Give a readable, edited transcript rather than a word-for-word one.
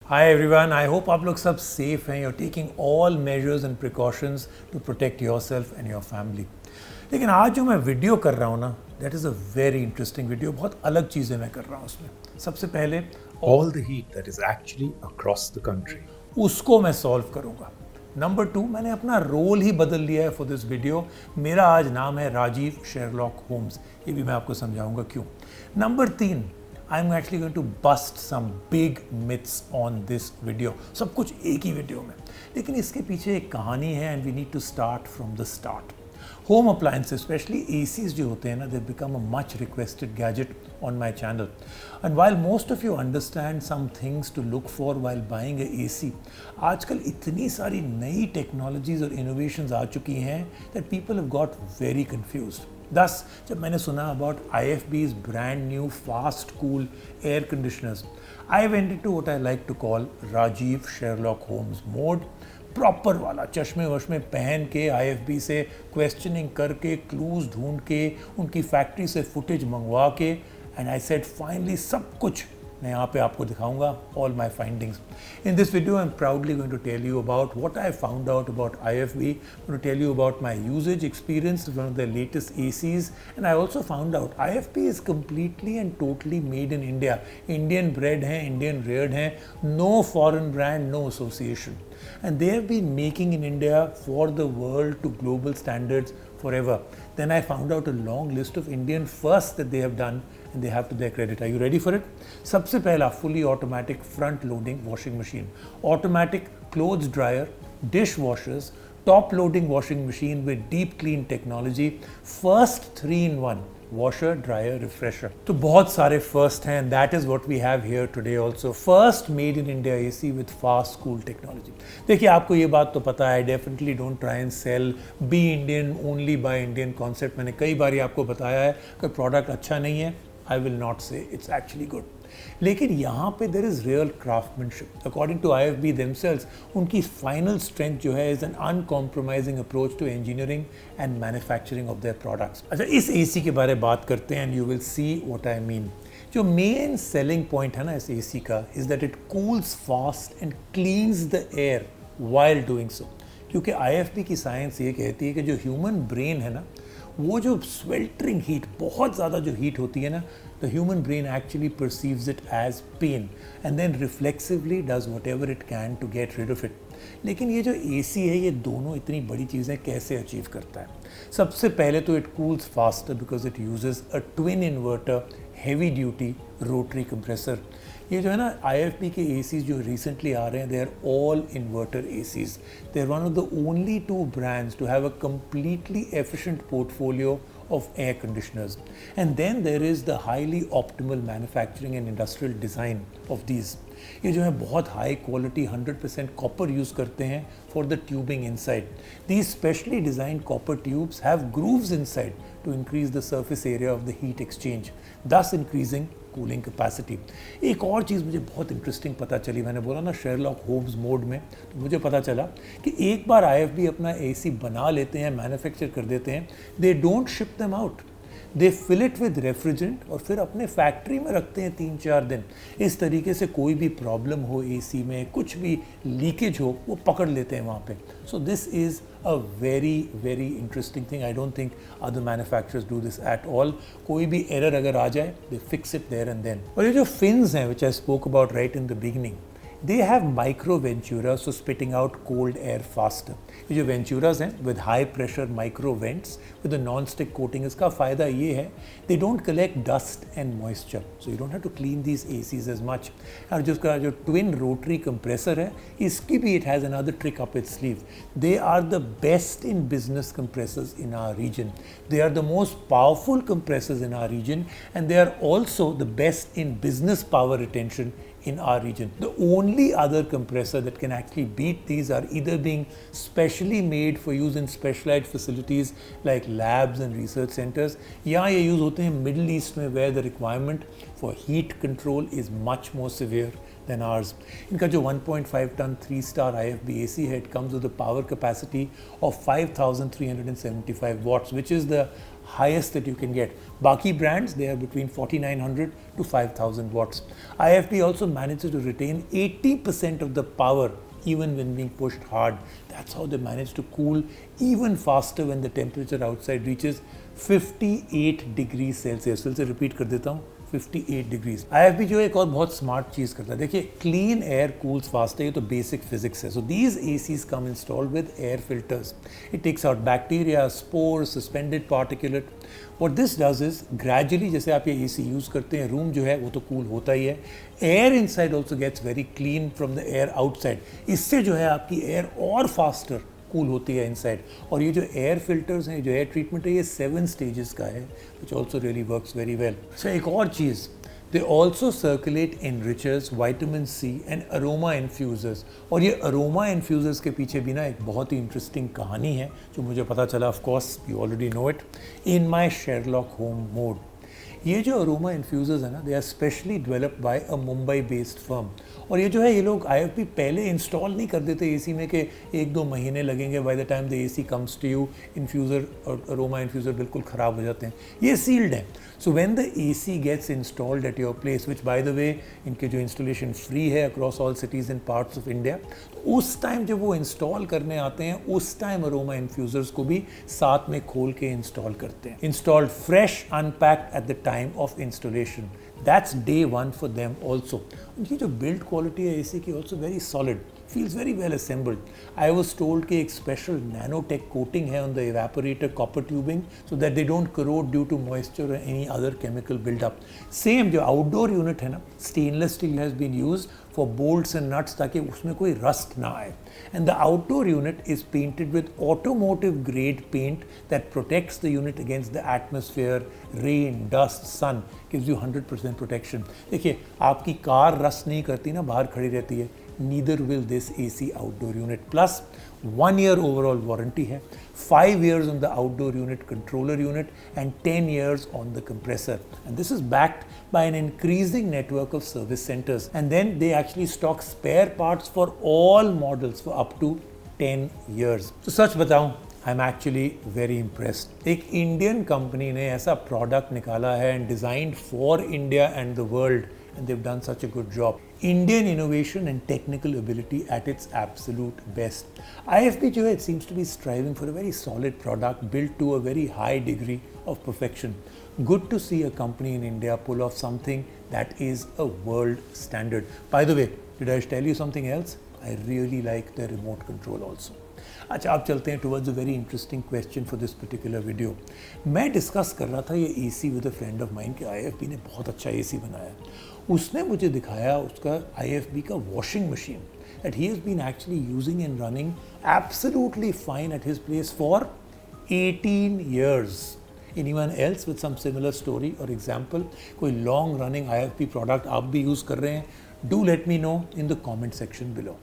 Hi everyone, I hope आप लोग सब सेफ हैं, you are taking all measures and precautions to protect yourself and your family. लेकिन आज जो मैं वीडियो कर रहा हूँ ना, that is a very interesting video. बहुत अलग चीज़ें मैं कर रहा हूँ उसमें। सबसे पहले all the heat that is actually across the country. उसको मैं सॉल्व करूँगा। नंबर 2, मैंने अपना रोल ही बदल लिया है फॉर दिस वीडियो। मेरा आज नाम है राजीव शेरलॉक होम्स। ये भी मैं आपको समझाऊंगा क्यों। Number 3, I am actually going to bust some big myths on this video. सब कुछ एक ही वीडियो में, लेकिन इसके पीछे एक कहानी है and we need to start from the start. Home appliances, especially ACs जो होते हैं ना, they've become a much requested gadget on my channel. And while most of you understand some things to look for while buying a AC, आजकल इतनी सारी नई technologies और innovations आ चुकी हैं that people have got very confused. Thus, जब मैंने सुना about IFB's brand new fast cool air conditioners, I went into what I like to call Rajiv Sherlock Holmes mode. Proper वाला चश्मे वश्मे पहन के IFB से क्वेश्चनिंग करके क्लूज ढूंढ के उनकी फैक्ट्री से फुटेज मंगवा के एंड आई सेड फाइनली सब कुछ मैं यहाँ पे आपको दिखाऊंगा, all my findings. In this video I am proudly going to tell you about what I found out about IFB, going to tell you about my usages experience one of the latest ACs, and I also found out IFB is completely and totally made in India. Indian brand हैं, Indian रेयर्ड हैं, no foreign brand, no association, and they have been making in India for the world to global standards forever. Then I found out a long list of Indian firsts that they have done and they have to their credit. Are you ready for it? सबसे पहला fully automatic front loading washing machine, automatic clothes dryer, dishwashers, top loading washing machine with deep clean technology, first 3-in-1 washer dryer refresher. तो बहुत सारे first हैं and that is what we have here today also. First made in India AC with fast cool technology. देखिए, आपको ये बात तो पता है, definitely don't try and sell be Indian only buy Indian concept. मैंने कई बार ये आपको बताया है कि प्रोडक्ट अच्छा नहीं है, I will not say it's actually good, लेकिन यहाँ पे there is real craftsmanship. According to IFB themselves, उनकी फाइनल स्ट्रेंथ जो है is an uncompromising approach to engineering and manufacturing of their products. अच्छा, इस AC के बारे में बात करते हैं and you will see what I mean. जो मेन सेलिंग पॉइंट है ना इस AC का is that it cools fast and cleans the air while doing so. क्योंकि IFB की साइंस ये कहती है कि जो ह्यूमन ब्रेन है ना, वो जो स्वेल्टरिंग हीट, बहुत ज़्यादा जो हीट होती है ना, the human brain actually perceives it as pain and then reflexively does whatever it can to get rid of it. लेकिन ये जो AC है, ये दोनों इतनी बड़ी चीज़ें कैसे अचीव करता है? सबसे पहले तो it cools faster because it uses a twin inverter heavy duty rotary compressor. ये जो है ना IFB के ACs जो रिसेंटली आ रहे हैं, they are all inverter ACs. They are one of the only 2 brands to have a completely efficient portfolio of air conditioners. And then there is the highly optimal manufacturing and industrial design of these. ये जो है बहुत high quality 100% copper use करते हैं for the tubing inside. These specially designed copper tubes have grooves inside to increase the surface area of the heat exchange, thus increasing cooling capacity. एक और चीज़ मुझे बहुत इंटरेस्टिंग पता चली, मैंने बोला ना शेरलॉक होम्स मोड में, तो मुझे पता चला कि एक बार IFB अपना AC बना लेते हैं, मैन्युफैक्चर कर देते हैं, they don't ship them out, they fill it with refrigerant और फिर अपने फैक्ट्री में रखते हैं 3-4 दिन। इस तरीके से कोई भी प्रॉब्लम हो AC में, कुछ भी लीकेज हो, वो पकड़ लेते हैं वहाँ पे। So this is a very very interesting thing. I don't think other manufacturers do this at all. कोई भी error अगर आ जाए, they fix it there and then. और ये जो fins हैं, which I spoke about right in the beginning, they have micro venturas, so spitting out cold air faster. ये जो venturas हैं with high pressure micro vents with a non-stick coating, इसका फ़ायदा ये है they don't collect dust and moisture, so you don't have to clean these ACs as much. और जिसका जो twin rotary compressor है, इसकी भी it has another trick up its sleeve. They are the best in business compressors in our region. They are the most powerful compressors in our region, and they are also the best in business power retention in our region. The only other compressor that can actually beat these are either being specially made for use in specialized facilities like labs and research centers, या ये use होते हैं middle east में where the requirement for heat control is much more severe than ours. इनका जो 1.5 ton 3-star IFB AC है, it comes with a power capacity of 5,375 watts, which is the highest that you can get. Baki brands, they are between 4,900 to 5,000 watts. IFB also manages to retain 80% of the power even when being pushed hard. That's how they manage to cool even faster when the temperature outside reaches 58 degrees Celsius. फिर से repeat कर देता हूँ, 58 degrees. IFB जो एक और बहुत smart चीज़ करता है, देखिए क्लीन एयर कूल्स फास्ट है, ये तो बेसिक फिजिक्स है। So these ACs come installed with air filters. It takes out bacteria, spores, suspended particulate. What this does is gradually, जैसे आप ये AC यूज़ करते हैं, रूम जो है वो तो कूल होता ही है, air inside also gets very clean from the air outside. इससे जो है आपकी एयर और फास्टर कूल होती है इनसाइड। और ये जो एयर फिल्टर्स हैं, जो एयर ट्रीटमेंट है, ये 7 स्टेजेस का है, which also really works very well. अच्छा, एक और चीज़, they also circulate enrichers, vitamin C and aroma infusers. और ये अरोमा इन्फ्यूजर्स के पीछे भी ना एक बहुत ही इंटरेस्टिंग कहानी है जो मुझे पता चला, of course you already know it, in my Sherlock होम मोड। ये जो अरोमा इन्फ्यूजर्स है ना, they are specially developed by a Mumbai based firm. और ये जो है, ये लोग IFB पहले इंस्टॉल नहीं कर देते AC में कि 1-2 महीने लगेंगे, by the time the AC comes to you infuser और अरोमा इन्फ्यूज़र बिल्कुल ख़राब हो जाते हैं, ये सील्ड है। So when the AC gets installed at your place, which by the way इनके जो इंस्टॉलेशन फ्री है across all cities in parts of India, तो उस टाइम जब वो इंस्टॉल करने आते हैं, उस टाइम अरोमा इन्फ्यूज़र्स को भी साथ में खोल के इंस्टॉल करते हैं। Installed fresh, unpacked at the time of installation. That's day one for them also. उनकी जो build quality है AC की also very solid, feels very well assembled. I was told कि एक special nanotech coating है on the evaporator copper tubing so that they don't corrode due to moisture or any other chemical build-up. Same जो outdoor unit है ना, stainless steel has been used for bolts and nuts ताकि उसमें कोई rust ना आए. And the outdoor unit is painted with automotive grade paint that protects the unit against the atmosphere, rain, dust, sun, gives you 100% protection. देखिए, आपकी car rust नहीं करती ना, बाहर खड़ी रहती है, neither will this AC outdoor unit. Plus 1 year overall warranty है, 5 years on the outdoor unit, controller unit, and 10 years on the compressor. And this is backed by an increasing network of service centers. And then they actually stock spare parts for all models for up to 10 years. So सच बताऊं, I'm actually very impressed. एक Indian company ने ऐसा product निकाला है and designed for India and the world, and they've done such a good job. Indian innovation and technical ability at its absolute best. IFB जो है, it seems to be striving for a very solid product built to a very high degree of perfection. Good to see a company in India pull off something that is a world standard. By the way, did I tell you something else? I really like the remote control also. अच्छा, आप चलते हैं towards a very interesting question for this particular video. मैं discuss कर रहा था ये AC with a friend of mind कि IFB ने बहुत अच्छा AC बनाया। उसने मुझे दिखाया उसका IFB का washing machine that he has been actually using and running absolutely fine at his place for 18 years. Anyone else with some similar story or example? कोई long running IFB product आप भी use कर रहे हैं? Do let me know in the comment section below.